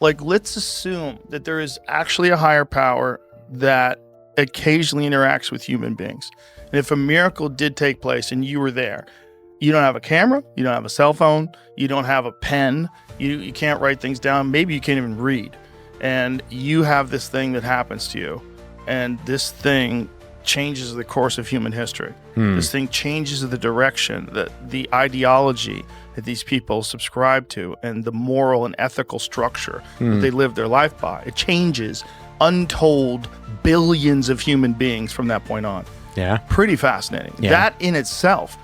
Like, let's assume that there is actually a higher power that occasionally interacts with human beings. And if a miracle did take place and you were there, you don't have a camera, you don't have a cell phone, you don't have a pen, you can't write things down, maybe you can't even read. And you have this thing that happens to you, and this thing changes the course of human history. This thing changes the direction, the ideology that these people subscribe to, and the moral and ethical structure that they live their life by. It changes untold billions of human beings from that point on. Yeah. Pretty fascinating. Yeah. That in itself,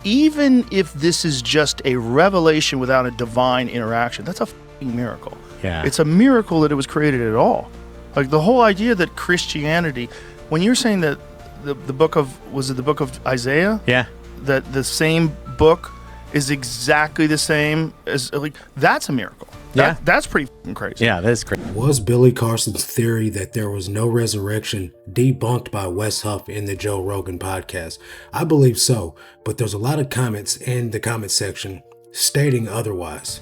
even if this is just a revelation without a divine interaction, that's a fucking miracle. Yeah. It's a miracle that it was created at all. Like the whole idea that Christianity, when you're saying that the book of, was it the book of Isaiah? Yeah. That the same book is exactly the same as, like, that's a miracle. That's pretty fucking crazy. Yeah, that is crazy. Was Billy Carson's theory that there was no resurrection debunked by Wes Huff in the Joe Rogan podcast? I believe so, but there's a lot of comments in the comment section stating otherwise.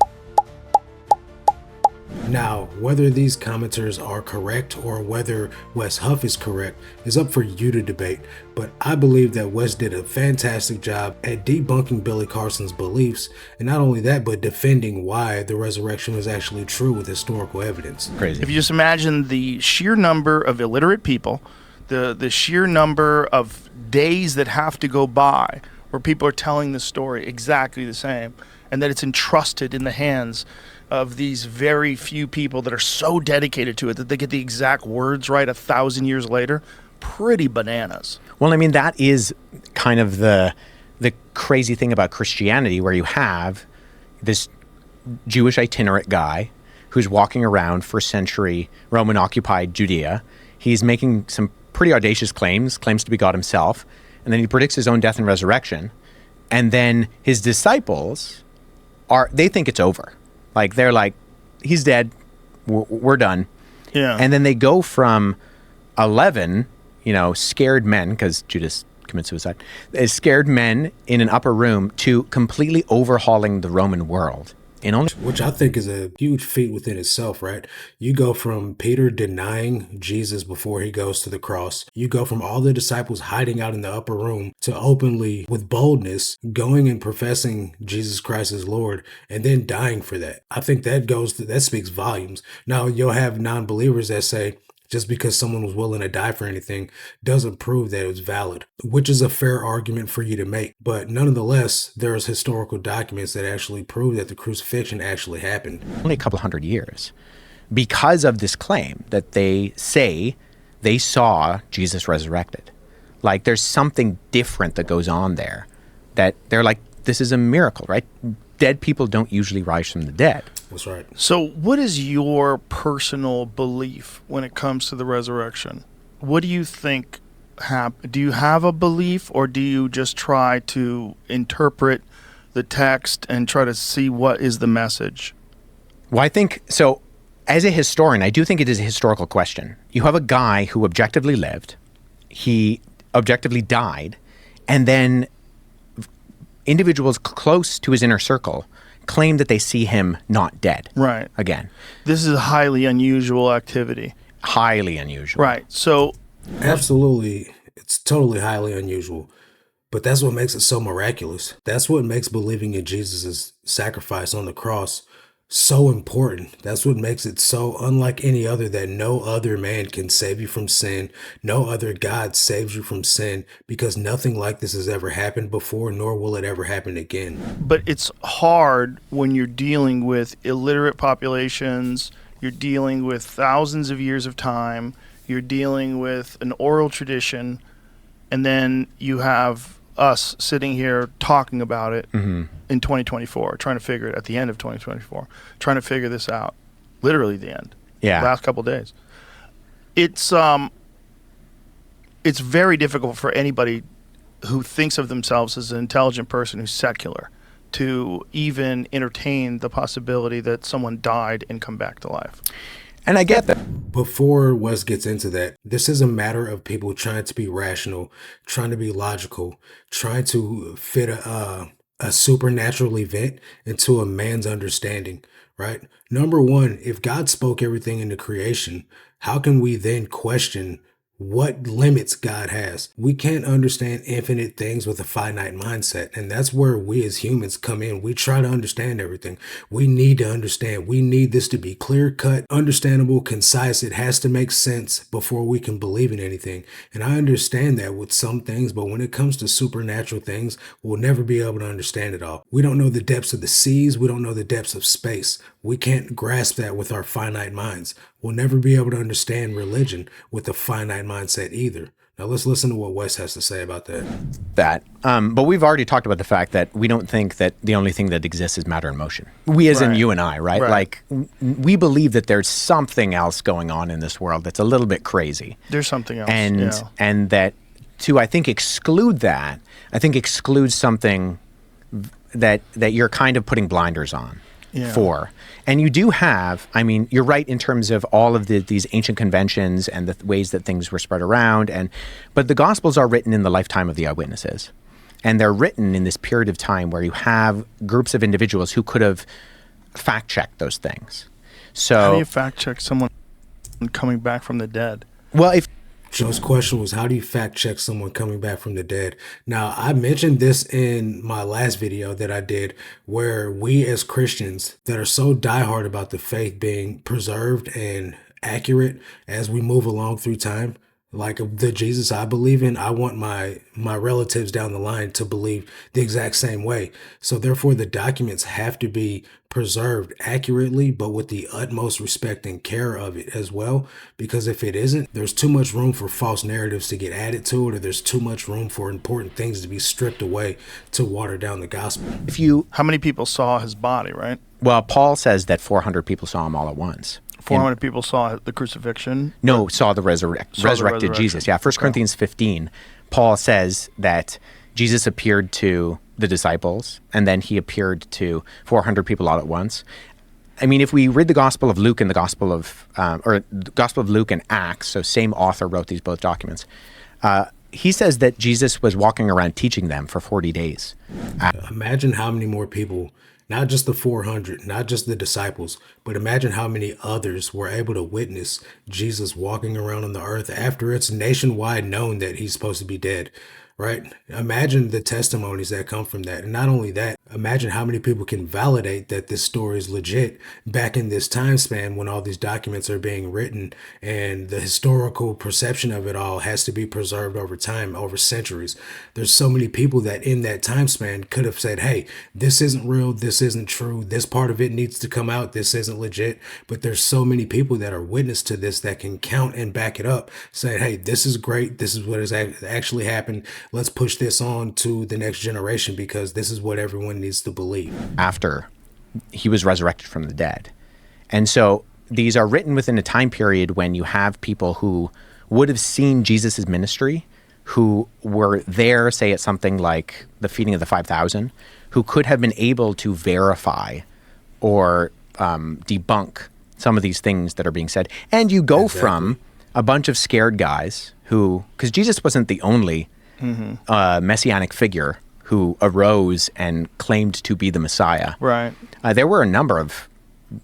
Now, whether these commenters are correct or whether Wes Huff is correct is up for you to debate, but I believe that Wes did a fantastic job at debunking Billy Carson's beliefs, and not only that, but defending why the resurrection was actually true with historical evidence. Crazy. If you just imagine the sheer number of illiterate people, the sheer number of days that have to go by where people are telling the story exactly the same, and that it's entrusted in the hands of these very few people that are so dedicated to it that they get the exact words right 1,000 years later, pretty bananas. Well, I mean, that is kind of the crazy thing about Christianity, where you have this Jewish itinerant guy who's walking around first century Roman occupied Judea. He's making some pretty audacious claims to be God himself, and then he predicts his own death and resurrection. And then his disciples they think it's over. Like, they're like, he's dead, we're done. Yeah. And then they go from 11, scared men, because Judas commits suicide, scared men in an upper room, to completely overhauling the Roman world. Which I think is a huge feat within itself, right? You go from Peter denying Jesus before he goes to the cross. You go from all the disciples hiding out in the upper room to openly, with boldness, going and professing Jesus Christ as Lord, and then dying for that. I think that speaks volumes. Now, you'll have non-believers that say, just because someone was willing to die for anything doesn't prove that it was valid, which is a fair argument for you to make. But nonetheless, there's historical documents that actually prove that the crucifixion actually happened. Only a couple hundred years, because of this claim that they say they saw Jesus resurrected. Like, there's something different that goes on there, that they're like, this is a miracle, right? Dead people don't usually rise from the dead. That's right. So what is your personal belief when it comes to the resurrection? What do you think do you have a belief, or do you just try to interpret the text and try to see what is the message? Well, I think, so as a historian, I do think it is a historical question. You have a guy who objectively lived, he objectively died, and then individuals close to his inner circle claim that they see him not dead. Right. Again. This is a highly unusual activity. Highly unusual. Right. So absolutely, it's totally highly unusual. But that's what makes it so miraculous. That's what makes believing in Jesus' sacrifice on the cross so important. That's what makes it so unlike any other, that no other man can save you from sin. No other God saves you from sin, because nothing like this has ever happened before, nor will it ever happen again. But it's hard when you're dealing with illiterate populations, you're dealing with thousands of years of time, you're dealing with an oral tradition, and then you have us sitting here talking about it in 2024, trying to figure it at the end of 2024, trying to figure this out, literally the end. Yeah. Last couple of days. It's very difficult for anybody who thinks of themselves as an intelligent person who's secular to even entertain the possibility that someone died and come back to life. And I get that. Before Wes gets into that, this is a matter of people trying to be rational, trying to be logical, trying to fit a supernatural event into a man's understanding, right? Number one, if God spoke everything into creation, how can we then question what limits God has? We can't understand infinite things with a finite mindset. And that's where we as humans come in. We try to understand everything. We need to understand. We need this to be clear cut, understandable, concise. It has to make sense before we can believe in anything. And I understand that with some things, but when it comes to supernatural things, we'll never be able to understand it all. We don't know the depths of the seas. We don't know the depths of space. We can't grasp that with our finite minds. We'll never be able to understand religion with a finite mindset either. Now let's listen to what Wes has to say about that. But we've already talked about the fact that we don't think that the only thing that exists is matter and motion. We as in you and I, right? Like, we believe that there's something else going on in this world that's a little bit crazy. There's something else. And that to, I think, exclude that, I think excludes something that you're kind of putting blinders on. For. And you do have, I mean, you're right in terms of all of these ancient conventions and the ways that things were spread around. But the Gospels are written in the lifetime of the eyewitnesses. And they're written in this period of time where you have groups of individuals who could have fact-checked those things. So how do you fact-check someone coming back from the dead? Well, if Joe's question was, how do you fact check someone coming back from the dead? Now, I mentioned this in my last video that I did, where we as Christians that are so diehard about the faith being preserved and accurate as we move along through time, like the Jesus I believe in, I want my relatives down the line to believe the exact same way. So therefore, the documents have to be preserved accurately, but with the utmost respect and care of it as well. Because if it isn't, there's too much room for false narratives to get added to it, or there's too much room for important things to be stripped away to water down the gospel. How many people saw his body, right? Well, Paul says that 400 people saw him all at once. 400 people saw the crucifixion? No, saw the resurrected Jesus. Yeah, 1 Corinthians 15, Paul says that Jesus appeared to the disciples, and then he appeared to 400 people all at once. I mean, if we read the Gospel of Luke and the Gospel of Luke and Acts, so same author wrote these both documents, he says that Jesus was walking around teaching them for 40 days. Imagine how many more people, not just the 400, not just the disciples, but imagine how many others were able to witness Jesus walking around on the earth after it's nationwide known that he's supposed to be dead, right? Imagine the testimonies that come from that. And not only that, imagine how many people can validate that this story is legit back in this time span when all these documents are being written, and the historical perception of it all has to be preserved over time, over centuries. There's so many people that in that time span could have said, hey, this isn't real, this isn't true, this part of it needs to come out, this isn't legit. But there's so many people that are witness to this that can count and back it up, saying, hey, this is great, this is what has actually happened. Let's push this on to the next generation because this is what everyone needs to believe. After he was resurrected from the dead. And so these are written within a time period when you have people who would have seen Jesus's ministry, who were there, say, at something like the feeding of the 5,000, who could have been able to verify or debunk some of these things that are being said. And you go from a bunch of scared guys who, because Jesus wasn't the only messianic figure who arose and claimed to be the Messiah. Right. There were a number of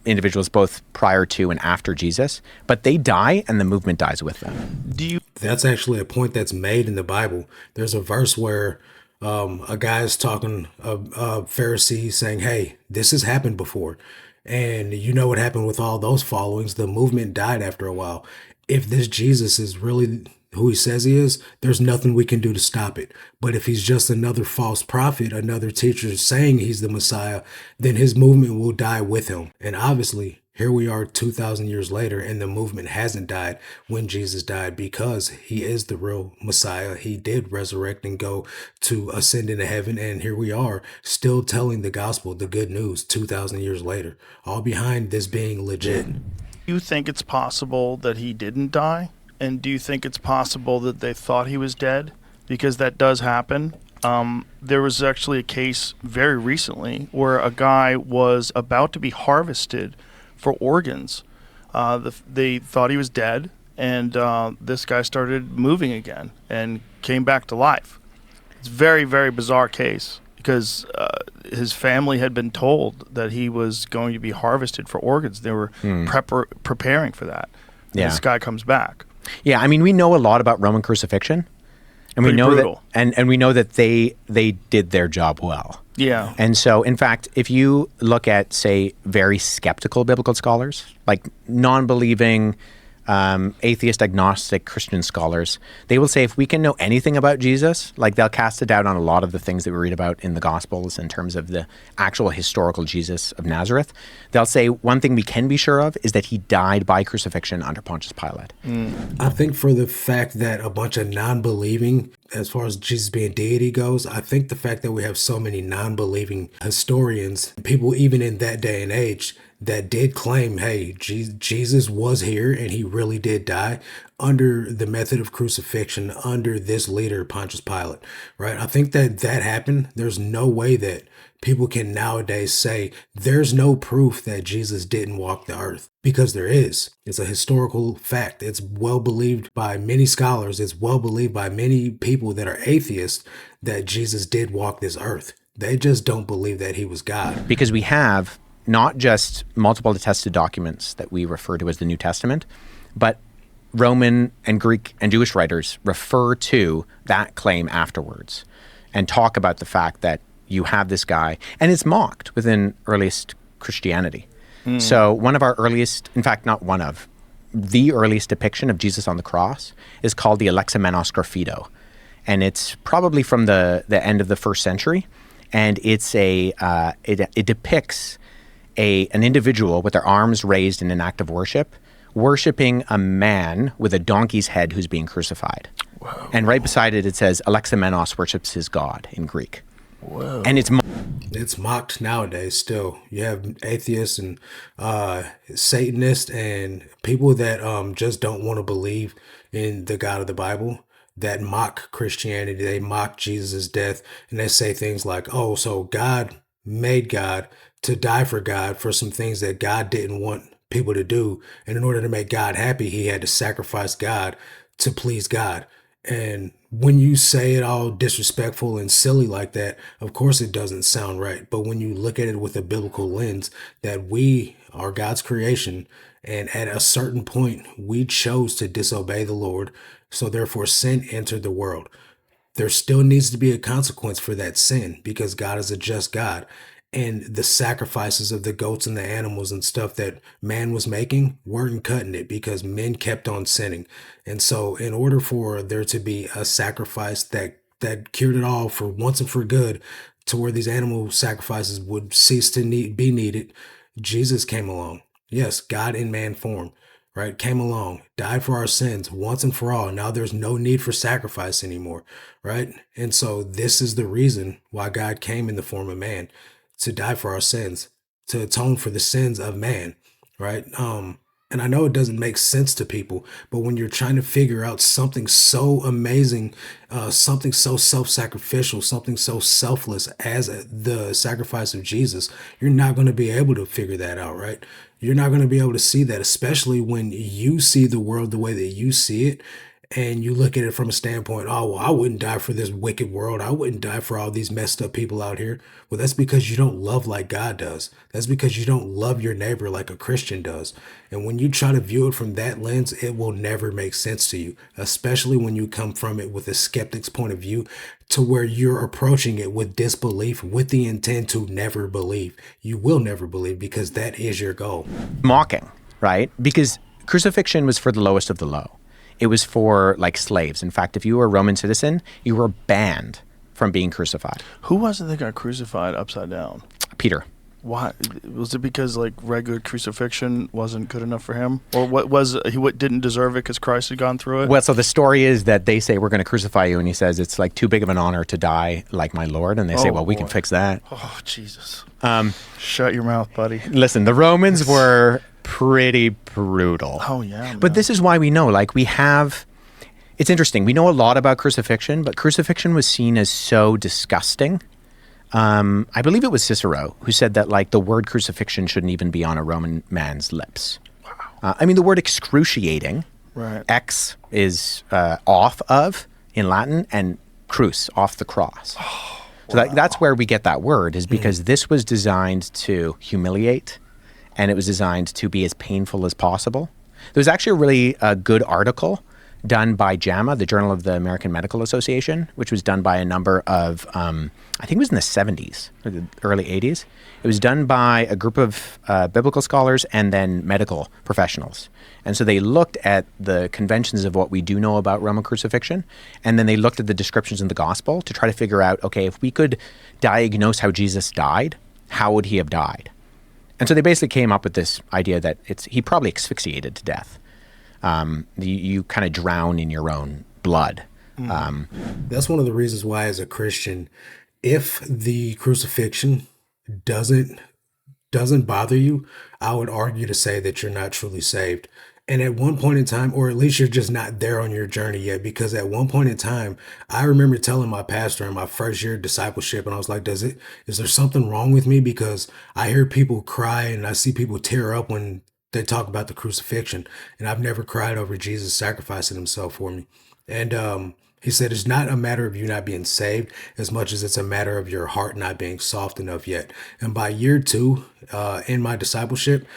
individuals both prior to and after Jesus, but they die and the movement dies with them. That's actually a point that's made in the Bible. There's a verse where a guy is talking, a Pharisee saying, hey, this has happened before. And you know what happened with all those followings? The movement died after a while. If this Jesus is really who he says he is, there's nothing we can do to stop it. But if he's just another false prophet, another teacher saying he's the Messiah, then his movement will die with him. And obviously, here we are 2,000 years later, and the movement hasn't died when Jesus died because he is the real Messiah. He did resurrect and go to ascend into heaven. And here we are still telling the gospel, the good news 2,000 years later, all behind this being legit. Do you think it's possible that he didn't die? And do you think it's possible that they thought he was dead? Because that does happen. There was actually a case very recently where a guy was about to be harvested for organs. They thought he was dead, and this guy started moving again and came back to life. It's a very, very bizarre case because his family had been told that he was going to be harvested for organs. They were preparing for that. Yeah. This guy comes back. Yeah, I mean, we know a lot about Roman crucifixion, and we Pretty know brutal. that, and we know that they did their job well. Yeah. And so, in fact, if you look at, say, very skeptical biblical scholars, like non-believing, atheist, agnostic Christian scholars, they will say if we can know anything about Jesus, like they'll cast a doubt on a lot of the things that we read about in the Gospels in terms of the actual historical Jesus of Nazareth. They'll say one thing we can be sure of is that he died by crucifixion under Pontius Pilate. I think for the fact that a bunch of non-believing, as far as Jesus being deity goes, I think the fact that we have so many non-believing historians, people even in that day and age, that did claim, hey, Jesus was here and he really did die under the method of crucifixion under this leader, Pontius Pilate, right? I think that happened. There's no way that people can nowadays say there's no proof that Jesus didn't walk the earth, because there is. It's a historical fact. It's well believed by many scholars. It's well believed by many people that are atheists that Jesus did walk this earth. They just don't believe that he was God. Because we have not just multiple attested documents that we refer to as the New Testament, but Roman and Greek and Jewish writers refer to that claim afterwards and talk about the fact that you have this guy, and it's mocked within earliest Christianity. So one of our earliest, in fact, not one of, the earliest depiction of Jesus on the cross is called the Alexamenos Graphido. And it's probably from the end of the first century. And it's it depicts an individual with their arms raised in an act of worship, worshiping a man with a donkey's head who's being crucified. Whoa. And right beside it, it says Alexamenos worships his God in Greek. Whoa. And It's mocked nowadays still. You have atheists and Satanists and people that just don't want to believe in the God of the Bible, that mock Christianity. They mock Jesus' death, and they say things like, oh, so God made God to die for God for some things that God didn't want people to do. And in order to make God happy, he had to sacrifice God to please God. And when you say it all disrespectful and silly like that, of course it doesn't sound right. But when you look at it with a biblical lens, that we are God's creation, and at a certain point, we chose to disobey the Lord. So therefore, sin entered the world. There still needs to be a consequence for that sin, because God is a just God. And the sacrifices of the goats and the animals and stuff that man was making weren't cutting it, because men kept on sinning. And so in order for there to be a sacrifice that cured it all for once and for good, to where these animal sacrifices would cease to be needed, Jesus came along. Yes, God in man form, right? Came along, died for our sins once and for all. Now there's no need for sacrifice anymore, right? And so this is the reason why God came in the form of man, to die for our sins, to atone for the sins of man, right? And I know it doesn't make sense to people, but when you're trying to figure out something so amazing, something so self-sacrificial, something so selfless as the sacrifice of Jesus, you're not going to be able to figure that out, right? You're not going to be able to see that, especially when you see the world the way that you see it. And you look at it from a standpoint, oh, well, I wouldn't die for this wicked world. I wouldn't die for all these messed up people out here. Well, that's because you don't love like God does. That's because you don't love your neighbor like a Christian does. And when you try to view it from that lens, it will never make sense to you, especially when you come from it with a skeptic's point of view, to where you're approaching it with disbelief, with the intent to never believe. You will never believe, because that is your goal. mocking, right? Because crucifixion was for the lowest of the low. It was for like slaves. In fact, if you were a Roman citizen, you were banned from being crucified. Who was it that got crucified upside down? Peter. Why? Was it because like regular crucifixion wasn't good enough for him, or what was he? What didn't deserve it because Christ had gone through it? Well, so the story is that they say, we're going to crucify you, and he says it's like too big of an honor to die like my Lord, and they say, well, we can fix that. Oh, Jesus! Shut your mouth, buddy. Listen, the Romans were pretty brutal. Oh yeah, but this is why we know, like we have. It's interesting. We know a lot about crucifixion, but crucifixion was seen as so disgusting. I believe it was Cicero who said that like the word crucifixion shouldn't even be on a Roman man's lips. Wow. I mean, the word excruciating, right? Ex is off of in Latin, and crus, off the cross. So that's where we get that word, is because this was designed to humiliate, and it was designed to be as painful as possible. There was actually a really good article done by JAMA, the Journal of the American Medical Association, which was done by a number of, I think it was in the 70s or the early 80s. It was done by a group of biblical scholars and then medical professionals. And so they looked at the conventions of what we do know about Roman crucifixion, and then they looked at the descriptions in the gospel to try to figure out, okay, if we could diagnose how Jesus died, how would he have died? And so they basically came up with this idea that he probably asphyxiated to death. You kind of drown in your own blood. That's one of the reasons why, as a Christian, if the crucifixion doesn't bother you, I would argue to say that you're not truly saved. And at one point in time, or at least you're just not there on your journey yet, because at one point in time, I remember telling my pastor in my first year of discipleship, and I was like, is there something wrong with me? Because I hear people cry and I see people tear up when they talk about the crucifixion, and I've never cried over Jesus sacrificing himself for me. And he said, it's not a matter of you not being saved as much as it's a matter of your heart not being soft enough yet. And by year 2 in my discipleship,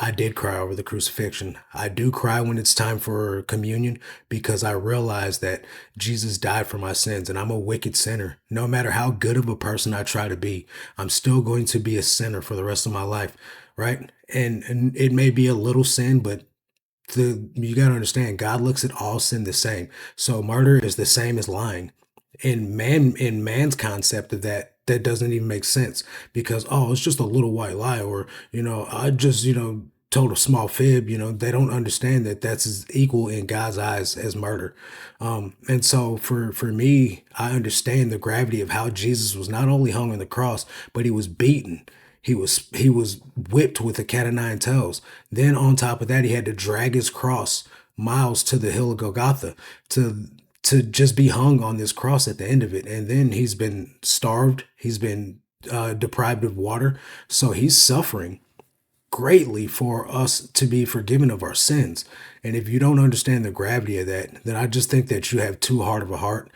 I did cry over the crucifixion. I do cry when it's time for communion, because I realize that Jesus died for my sins, and I'm a wicked sinner. No matter how good of a person I try to be, I'm still going to be a sinner for the rest of my life, right? And it may be a little sin, but you got to understand, God looks at all sin the same. So murder is the same as lying. In man's concept of that doesn't even make sense, because, oh, it's just a little white lie, or, I just, told a small fib. They don't understand that that's as equal in God's eyes as murder. And so for me, I understand the gravity of how Jesus was not only hung on the cross, but he was beaten. He was whipped with a cat o' nine tails. Then on top of that, he had to drag his cross miles to the hill of Golgotha to just be hung on this cross at the end of it. And then he's been starved. He's been deprived of water. So he's suffering greatly for us to be forgiven of our sins. And if you don't understand the gravity of that, then I just think that you have too hard of a heart.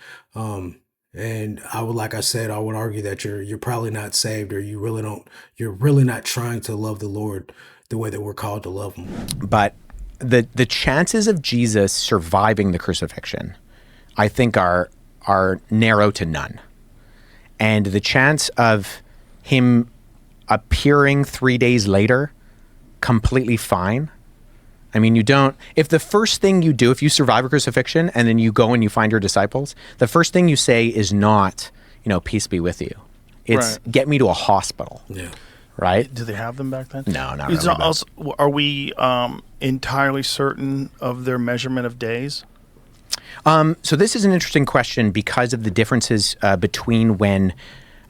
And like I said, I would argue that you're probably not saved, or you're really not trying to love the Lord the way that we're called to love him. But the chances of Jesus surviving the crucifixion, I think, are narrow to none. And the chance of him appearing 3 days later completely fine. I mean, if the first thing you do, if you survive a crucifixion and then you go and you find your disciples, the first thing you say is not, peace be with you. It's get me to a hospital. Yeah. Right? Did they have them back then? No, not really. Also, are we entirely certain of their measurement of days? So this is an interesting question because of the differences between when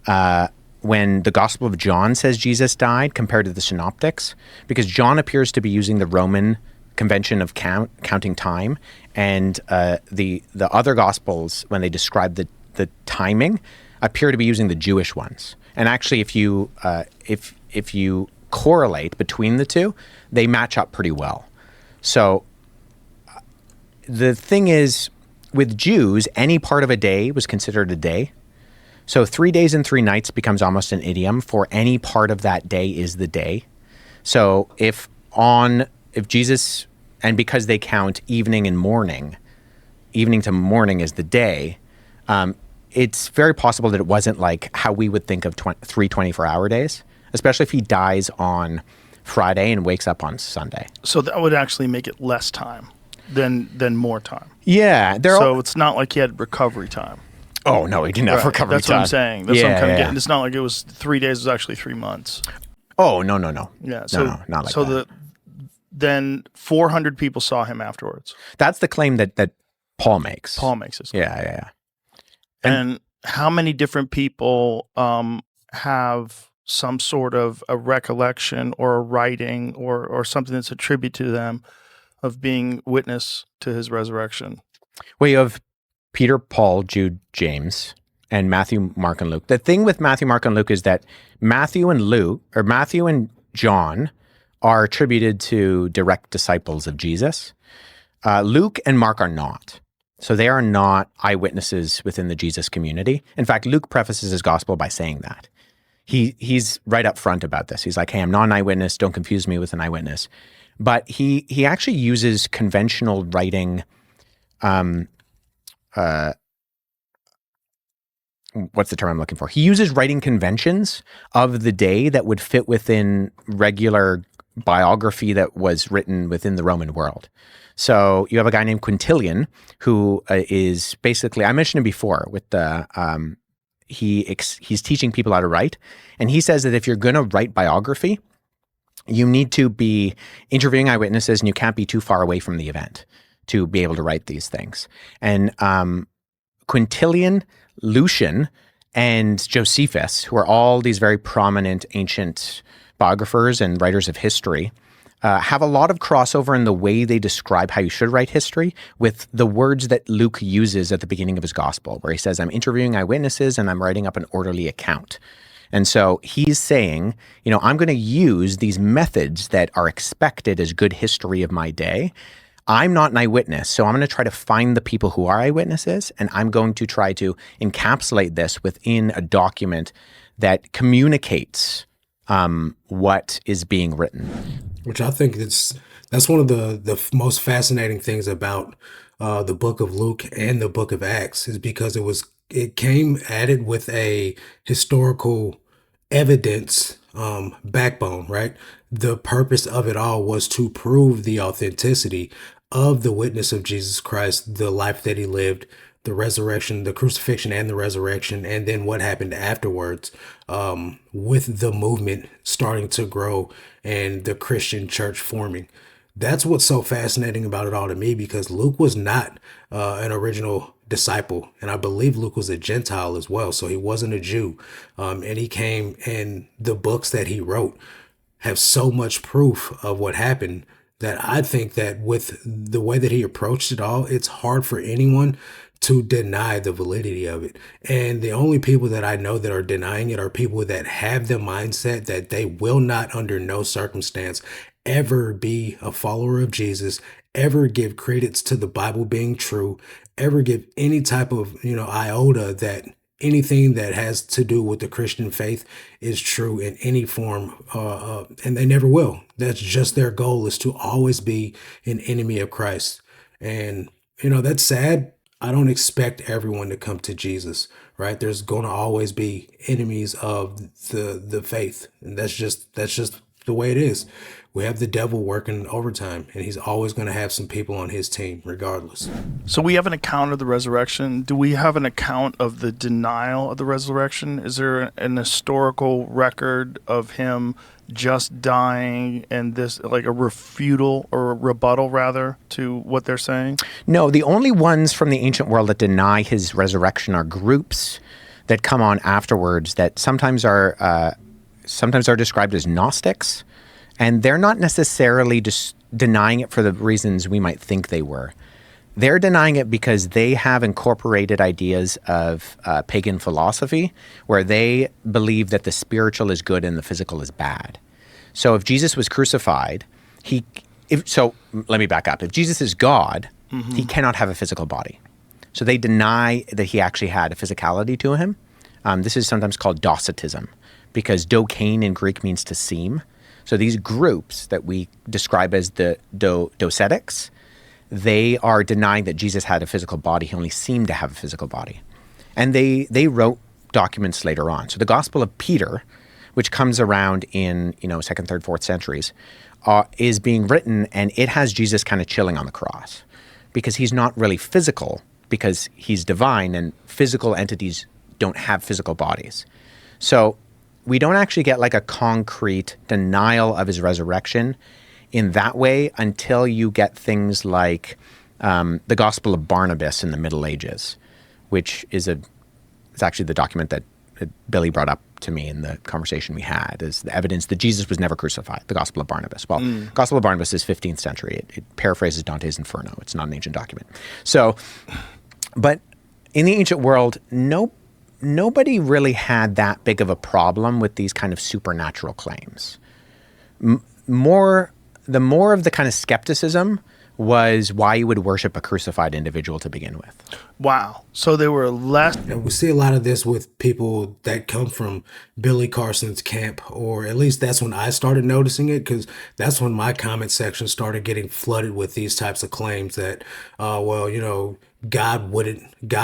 the Gospel of John says Jesus died compared to the Synoptics, because John appears to be using the Roman convention of counting time, and the other Gospels, when they describe the timing, appear to be using the Jewish ones. And actually, if you correlate between the two, they match up pretty well. So the thing is, with Jews, any part of a day was considered a day. So 3 days and 3 nights becomes almost an idiom for any part of that day is the day. So if Jesus, and because they count evening and morning, evening to morning is the day, it's very possible that it wasn't like how we would think of 3 24-hour days, especially if he dies on Friday and wakes up on Sunday. So that would actually make it less time than more time. Yeah. So it's not like he had recovery time. Oh, no, he didn't have recovery That's time. what I'm saying. That's what I'm kind of getting. It's not like it was 3 days. It was actually 3 months. Oh, no. Yeah. So, no, not like that. Then 400 people saw him afterwards. That's the claim that Paul makes. Paul makes this claim. Yeah. And how many different people have some sort of a recollection or a writing or something that's attributed to them of being witness to his resurrection? Well, you have Peter, Paul, Jude, James, and Matthew, Mark, and Luke. The thing with Matthew, Mark, and Luke is that Matthew and John are attributed to direct disciples of Jesus. Luke and Mark are not. So they are not eyewitnesses within the Jesus community. In fact, Luke prefaces his gospel by saying that. He's right up front about this. He's like, hey, I'm not an eyewitness. Don't confuse me with an eyewitness. But he actually uses conventional writing. What's the term I'm looking for? He uses writing conventions of the day that would fit within regular biography that was written within the Roman world. So you have a guy named Quintilian who is basically, I mentioned him before with the, he's teaching people how to write. And he says that if you're going to write biography, you need to be interviewing eyewitnesses and you can't be too far away from the event to be able to write these things. And Quintilian, Lucian, and Josephus, who are all these very prominent ancient biographers and writers of history, have a lot of crossover in the way they describe how you should write history with the words that Luke uses at the beginning of his gospel, where he says, I'm interviewing eyewitnesses and I'm writing up an orderly account. And so he's saying, I'm going to use these methods that are expected as good history of my day. I'm not an eyewitness, so I'm going to try to find the people who are eyewitnesses, and I'm going to try to encapsulate this within a document that communicates what is being written. Which I think that's one of the most fascinating things about the book of Luke and the book of Acts is because it came at it with a historical evidence backbone, right? The purpose of it all was to prove the authenticity of the witness of Jesus Christ, the life that he lived, the resurrection, the crucifixion and the resurrection, and then what happened afterwards with the movement starting to grow and the Christian church forming. That's what's so fascinating about it all to me, because Luke was not an original disciple, and I believe Luke was a Gentile as well, so he wasn't a Jew, and he came, and the books that he wrote have so much proof of what happened that I think that with the way that he approached it all, it's hard for anyone to deny the validity of it. And the only people that I know that are denying it are people that have the mindset that they will not, under no circumstance, ever be a follower of Jesus, ever give credence to the Bible being true, ever give any type of, iota that anything that has to do with the Christian faith is true in any form, and they never will. That's just their goal, is to always be an enemy of Christ. And, that's sad. I don't expect everyone to come to Jesus, right? There's going to always be enemies of the faith. And that's just the way it is. We have the devil working overtime, and he's always going to have some people on his team regardless. So we have an account of the resurrection. Do we have an account of the denial of the resurrection? Is there an historical record of him just dying and this, like a refutal or a rebuttal rather to what they're saying? No, the only ones from the ancient world that deny his resurrection are groups that come on afterwards that sometimes are described as Gnostics. And they're not necessarily just denying it for the reasons we might think they were. They're denying it because they have incorporated ideas of pagan philosophy, where they believe that the spiritual is good and the physical is bad. So if Jesus was crucified, let me back up. If Jesus is God, he cannot have a physical body. So they deny that he actually had a physicality to him. This is sometimes called Docetism, because dokein in Greek means to seem. So these groups that we describe as the docetics, they are denying that Jesus had a physical body. He only seemed to have a physical body. And they wrote documents later on. So the Gospel of Peter, which comes around in 2nd, 3rd, 4th centuries, is being written, and it has Jesus kind of chilling on the cross because he's not really physical, because he's divine, and physical entities don't have physical bodies. So we don't actually get like a concrete denial of his resurrection in that way until you get things like the Gospel of Barnabas in the Middle Ages, which is it's actually the document that Billy brought up to me in the conversation we had, is the evidence that Jesus was never crucified, the Gospel of Barnabas. Well, Gospel of Barnabas is 15th century. It paraphrases Dante's Inferno. It's not an ancient document. So, but in the ancient world, nobody really had that big of a problem with these kind of supernatural claims. The more of the kind of skepticism was why you would worship a crucified individual to begin with. Wow. So they were less. And we see a lot of this with people that come from Billy Carson's camp, or at least that's when I started noticing it, because that's when my comment section started getting flooded with these types of claims that, well, you know, God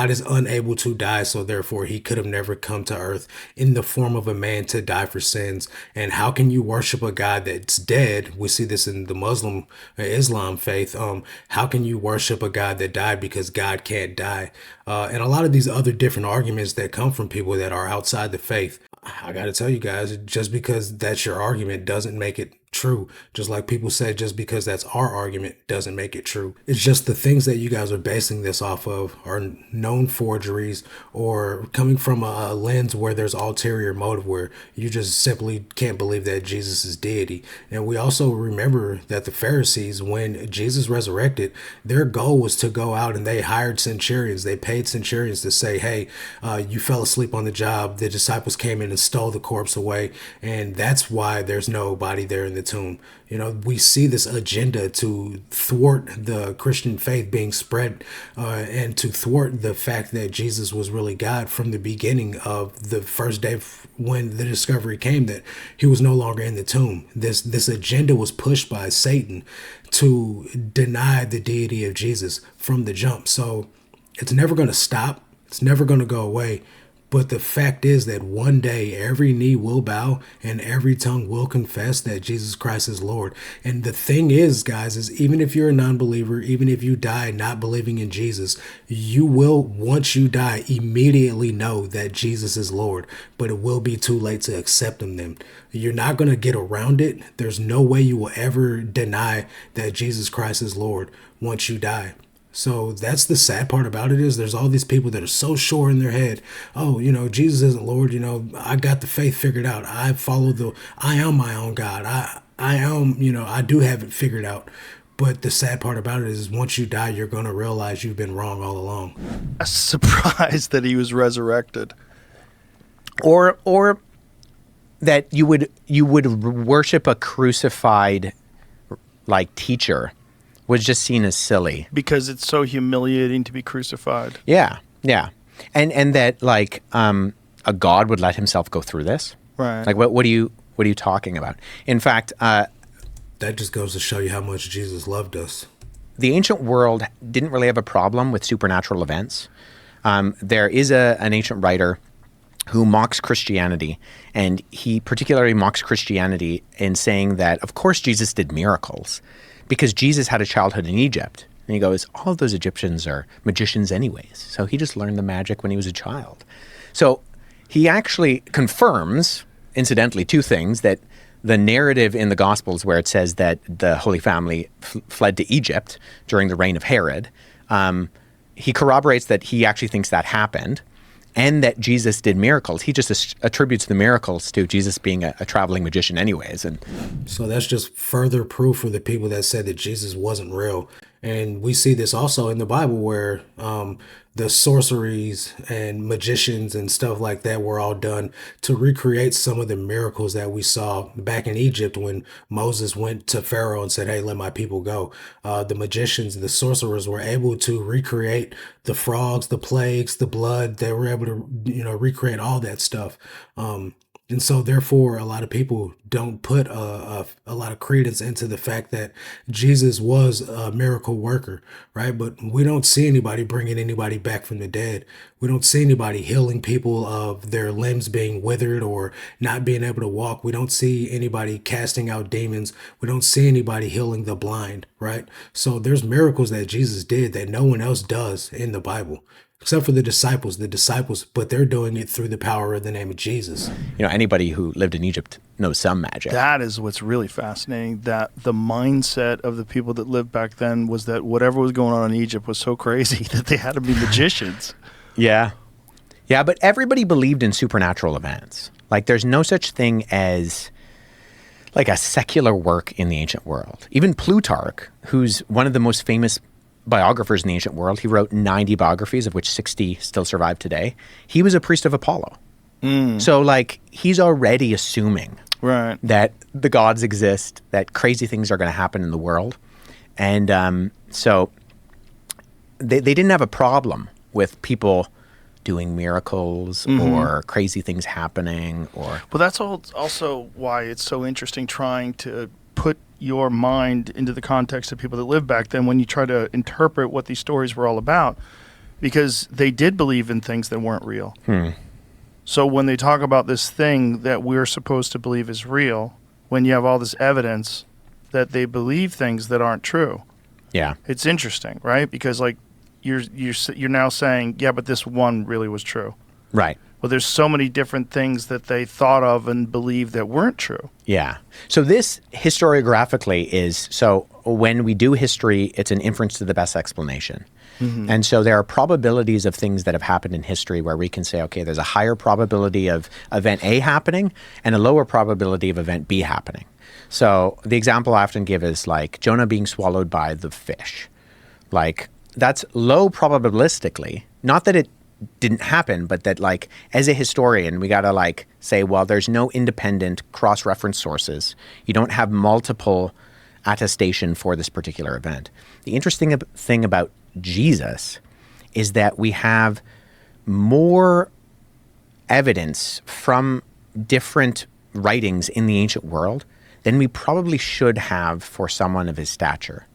is unable to die, so therefore he could have never come to earth in the form of a man to die for sins. And how can you worship a God that's dead? We see this in the Muslim Islam faith. How can you worship a God that died because God can't die? And a lot of these other different arguments that come from people that are outside the faith. I got to tell you guys, just because that's your argument doesn't make it true. Just like people say, just because that's our argument doesn't make it true. It's just the things that you guys are basing this off of are known forgeries, or coming from a lens where there's ulterior motive, where you just simply can't believe that Jesus is deity. And we also remember that the Pharisees, when Jesus resurrected, their goal was to go out and they hired centurions. They paid centurions to say, hey, you fell asleep on the job. The disciples came in and stole the corpse away, and that's why there's nobody there in the tomb. You know, we see this agenda to thwart the Christian faith being spread, and to thwart the fact that Jesus was really God from the beginning of the first day when the discovery came that he was no longer in the tomb. This agenda was pushed by Satan to deny the deity of Jesus from the jump. So it's never going to stop. It's never going to go away. But the fact is that one day every knee will bow and every tongue will confess that Jesus Christ is Lord. And the thing is, guys, is even if you're a non-believer, even if you die not believing in Jesus, you will, once you die, immediately know that Jesus is Lord. But it will be too late to accept him then. You're not going to get around it. There's no way you will ever deny that Jesus Christ is Lord once you die. So that's the sad part about it, is there's all these people that are so sure in their head, oh, you know, Jesus isn't Lord, you know, I got the faith figured out. I am my own God. I am, you know, I do have it figured out. But the sad part about it is once you die, you're going to realize you've been wrong all along. I'm surprised that he was resurrected. Or that you would worship a crucified like teacher was just seen as silly. Because it's so humiliating to be crucified. Yeah, yeah. And that like a God would let himself go through this. Right. Like what are you talking about? In fact, that just goes to show you how much Jesus loved us. The ancient world didn't really have a problem with supernatural events. There is an ancient writer who mocks Christianity, and he particularly mocks Christianity in saying that, of course, Jesus did miracles, because Jesus had a childhood in Egypt. And he goes, all of those Egyptians are magicians anyways. So he just learned the magic when he was a child. So he actually confirms, incidentally, two things: that the narrative in the Gospels where it says that the Holy Family fled to Egypt during the reign of Herod, he corroborates that he actually thinks that happened, and that Jesus did miracles. He just attributes the miracles to Jesus being a traveling magician anyways. And so that's just further proof for the people that said that Jesus wasn't real. And we see this also in the Bible where the sorceries and magicians and stuff like that were all done to recreate some of the miracles that we saw back in Egypt when Moses went to Pharaoh and said, hey, let my people go. The magicians, the sorcerers were able to recreate the frogs, the plagues, the blood. They were able to, recreate all that stuff. And so therefore, a lot of people don't put a lot of credence into the fact that Jesus was a miracle worker, right? But we don't see anybody bringing anybody back from the dead. We don't see anybody healing people of their limbs being withered or not being able to walk. We don't see anybody casting out demons. We don't see anybody healing the blind, right? So there's miracles that Jesus did that no one else does in the Bible. Except for the disciples, but they're doing it through the power of the name of Jesus. Anybody who lived in Egypt knows some magic. That is what's really fascinating, that the mindset of the people that lived back then was that whatever was going on in Egypt was so crazy that they had to be magicians. Yeah. Yeah, but everybody believed in supernatural events. Like there's no such thing as like a secular work in the ancient world. Even Plutarch, who's one of the most famous biographers in the ancient world, he wrote 90 biographies, of which 60 still survive today. He was a priest of Apollo. So like he's already assuming right. that the gods exist, that crazy things are going to happen in the world. And so they didn't have a problem with people doing miracles or crazy things happening. Well, that's also why it's so interesting trying to put your mind into the context of people that lived back then when you try to interpret what these stories were all about, because they did believe in things that weren't real. So when they talk about this thing that we're supposed to believe is real, when you have all this evidence that they believe things that aren't true, it's interesting, right? Because like you're now saying, yeah, but this one really was true, right? Well, there's so many different things that they thought of and believed that weren't true. Yeah. So this historiographically is, so when we do history, it's an inference to the best explanation. And so there are probabilities of things that have happened in history where we can say, okay, there's a higher probability of event A happening and a lower probability of event B happening. So the example I often give is like Jonah being swallowed by the fish. Like that's low probabilistically, not that it didn't happen, but that like as a historian, we got to like say, well, there's no independent cross-reference sources. You don't have multiple attestation for this particular event. The interesting thing about Jesus is that we have more evidence from different writings in the ancient world than we probably should have for someone of his stature.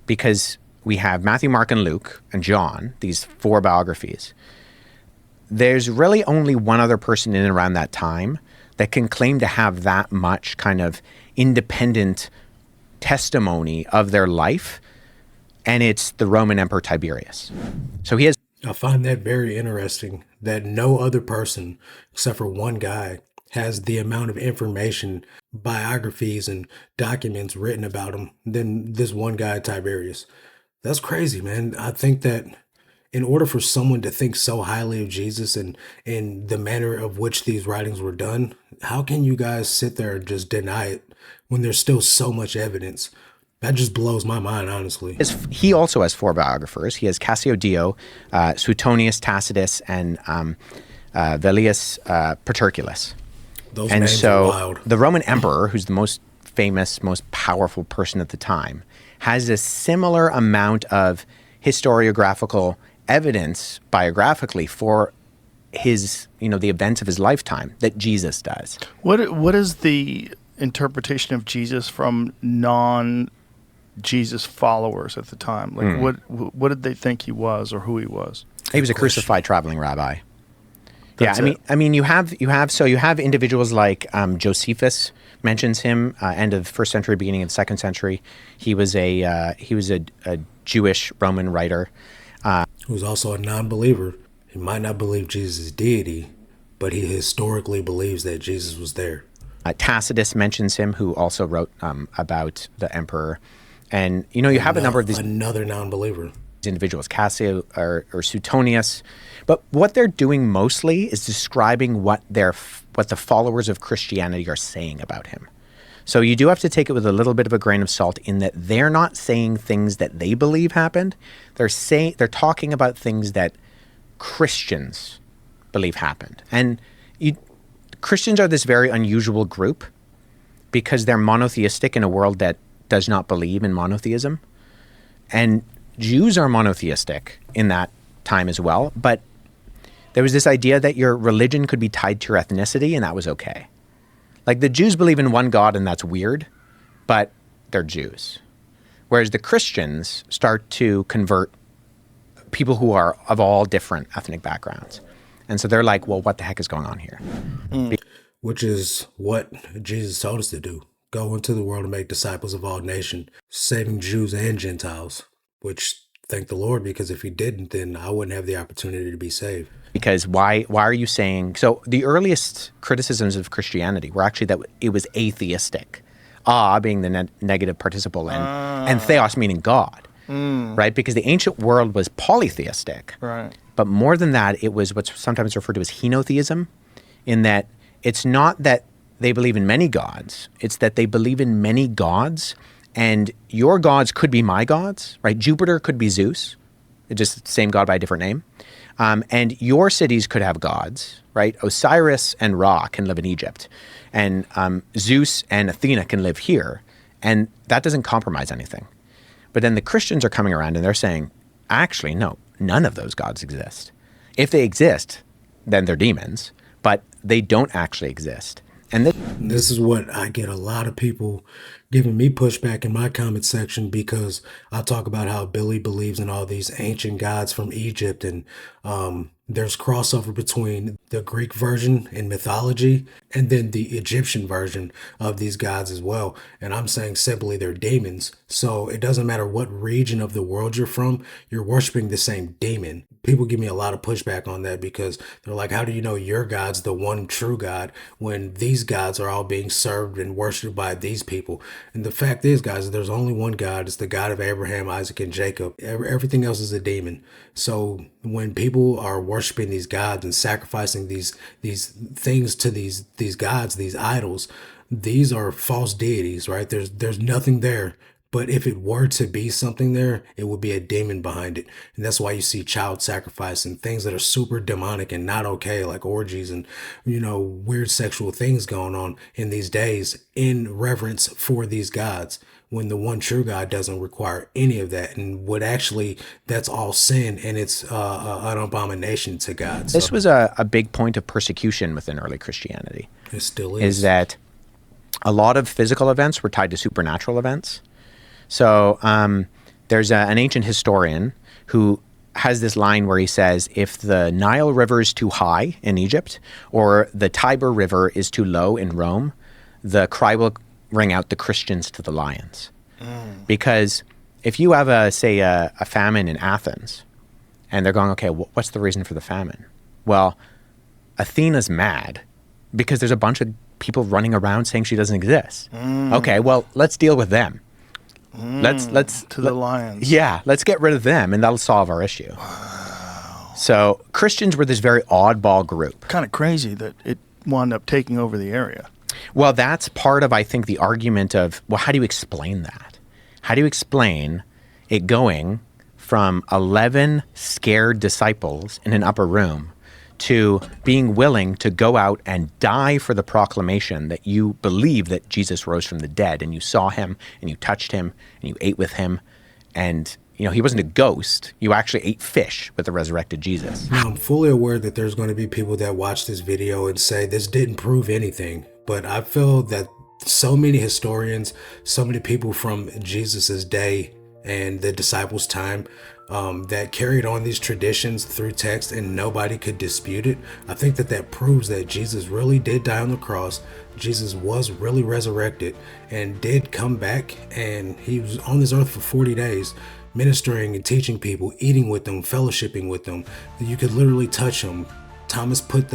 Because we have Matthew, Mark, and Luke, and John, these 4 biographies. There's really only one other person in and around that time that can claim to have that much kind of independent testimony of their life, and it's the Roman Emperor Tiberius. So he has... I find that very interesting that no other person, except for one guy, has the amount of information, biographies, and documents written about him than this one guy, Tiberius. That's crazy, man. I think that in order for someone to think so highly of Jesus and in the manner of which these writings were done, how can you guys sit there and just deny it when there's still so much evidence? That just blows my mind, honestly. He also has 4 biographers. He has Cassiodeo, Suetonius, Tacitus, and Velius Paterculus. Those names are wild. The Roman emperor, who's the most famous, most powerful person at the time, has a similar amount of historiographical evidence biographically for his, the events of his lifetime that Jesus does. What is the interpretation of Jesus from non-Jesus followers at the time? Like what did they think he was or who he was? He was a crucified traveling rabbi. That's I mean, you have individuals like Josephus mentions him, end of 1st century, beginning of the 2nd century. He was a Jewish Roman writer. Who's also a non-believer. He might not believe Jesus' deity, but he historically believes that Jesus was there. Tacitus mentions him, who also wrote about the emperor. And, you have a number of these... Another non-believer. Individuals, Cassio or Suetonius. But what they're doing mostly is describing what the followers of Christianity are saying about him. So you do have to take it with a little bit of a grain of salt in that they're not saying things that they believe happened. They're talking about things that Christians believe happened. And Christians are this very unusual group because they're monotheistic in a world that does not believe in monotheism. And Jews are monotheistic in that time as well, but there was this idea that your religion could be tied to your ethnicity, and that was okay. Like the Jews believe in one God, and that's weird, but they're Jews. Whereas the Christians start to convert people who are of all different ethnic backgrounds. And so they're like, well, what the heck is going on here? Which is what Jesus told us to do. Go into the world and make disciples of all nations, saving Jews and Gentiles. Which, thank the Lord, because if he didn't, then I wouldn't have the opportunity to be saved. Because why are you saying... So the earliest criticisms of Christianity were actually that it was atheistic. Being the negative participle, and theos meaning God. Right? Because the ancient world was polytheistic. Right. But more than that, it was what's sometimes referred to as henotheism, in that it's not that they believe in many gods, it's that they believe in many gods, and your gods could be my gods, right? Jupiter could be Zeus, just the same god by a different name. And your cities could have gods, right? Osiris and Ra can live in Egypt, and Zeus and Athena can live here, and that doesn't compromise anything. But then the Christians are coming around and they're saying, actually, no, none of those gods exist. If they exist, then they're demons, but they don't actually exist. And this is what I get a lot of people giving me pushback in my comment section, because I talk about how Billy believes in all these ancient gods from Egypt, and there's crossover between the Greek version in mythology and then the Egyptian version of these gods as well. And I'm saying simply they're demons. So it doesn't matter what region of the world you're from, you're worshiping the same demon. People give me a lot of pushback on that because they're like, how do you know your God's the one true God when these gods are all being served and worshipped by these people? And the fact is, guys, there's only one God. It's the God of Abraham, Isaac, and Jacob. Everything else is a demon. So when people are worshiping these gods and sacrificing these things to these gods, these idols, these are false deities, right? There's nothing there. But if it were to be something there, it would be a demon behind it. And that's why you see child sacrifice and things that are super demonic and not okay, like orgies and, weird sexual things going on in these days in reverence for these gods, when the one true God doesn't require any of that. And would actually, that's all sin, and it's an abomination to God. This was a big point of persecution within early Christianity. It still is. Is that a lot of physical events were tied to supernatural events. So there's an ancient historian who has this line where he says, if the Nile River is too high in Egypt or the Tiber River is too low in Rome, the cry will ring out, the Christians to the lions. Because if you have, a famine in Athens and they're going, okay, what's the reason for the famine? Well, Athena's mad because there's a bunch of people running around saying she doesn't exist. Okay, well, let's deal with them. Let's the lions. Yeah, let's get rid of them, and that'll solve our issue. Wow. So Christians were this very oddball group. Kind of crazy that it wound up taking over the area. Well, that's part of, I think, the argument of, well, how do you explain that? How do you explain it going from 11 scared disciples in an upper room to being willing to go out and die for the proclamation that you believe that Jesus rose from the dead, and you saw him and you touched him and you ate with him, and he wasn't a ghost. You actually ate fish with the resurrected Jesus. Now, I'm fully aware that there's going to be people that watch this video and say this didn't prove anything, but I feel that so many historians, so many people from Jesus's day and the disciples' time that carried on these traditions through text and nobody could dispute it. I think that proves that Jesus really did die on the cross. Jesus was really resurrected and did come back, and he was on this earth for 40 days ministering and teaching people, eating with them, fellowshipping with them. You could literally touch him. Thomas put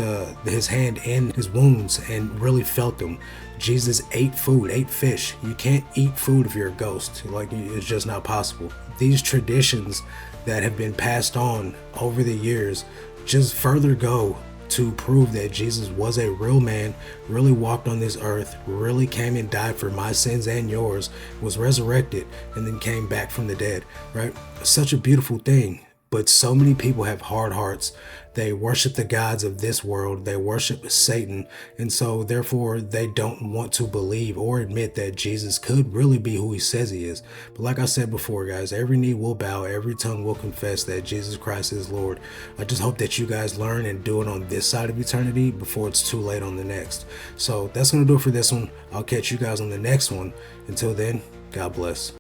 his hand in his wounds and really felt them. Jesus ate food, ate fish. You can't eat food if you're a ghost. It's just not possible. These traditions that have been passed on over the years just further go to prove that Jesus was a real man, really walked on this earth, really came and died for my sins and yours, was resurrected, and then came back from the dead, right? Such a beautiful thing. But so many people have hard hearts. They worship the gods of this world. They worship Satan. And so therefore they don't want to believe or admit that Jesus could really be who he says he is. But like I said before, guys, every knee will bow, every tongue will confess that Jesus Christ is Lord. I just hope that you guys learn and do it on this side of eternity before it's too late on the next. So that's going to do it for this one. I'll catch you guys on the next one. Until then, God bless.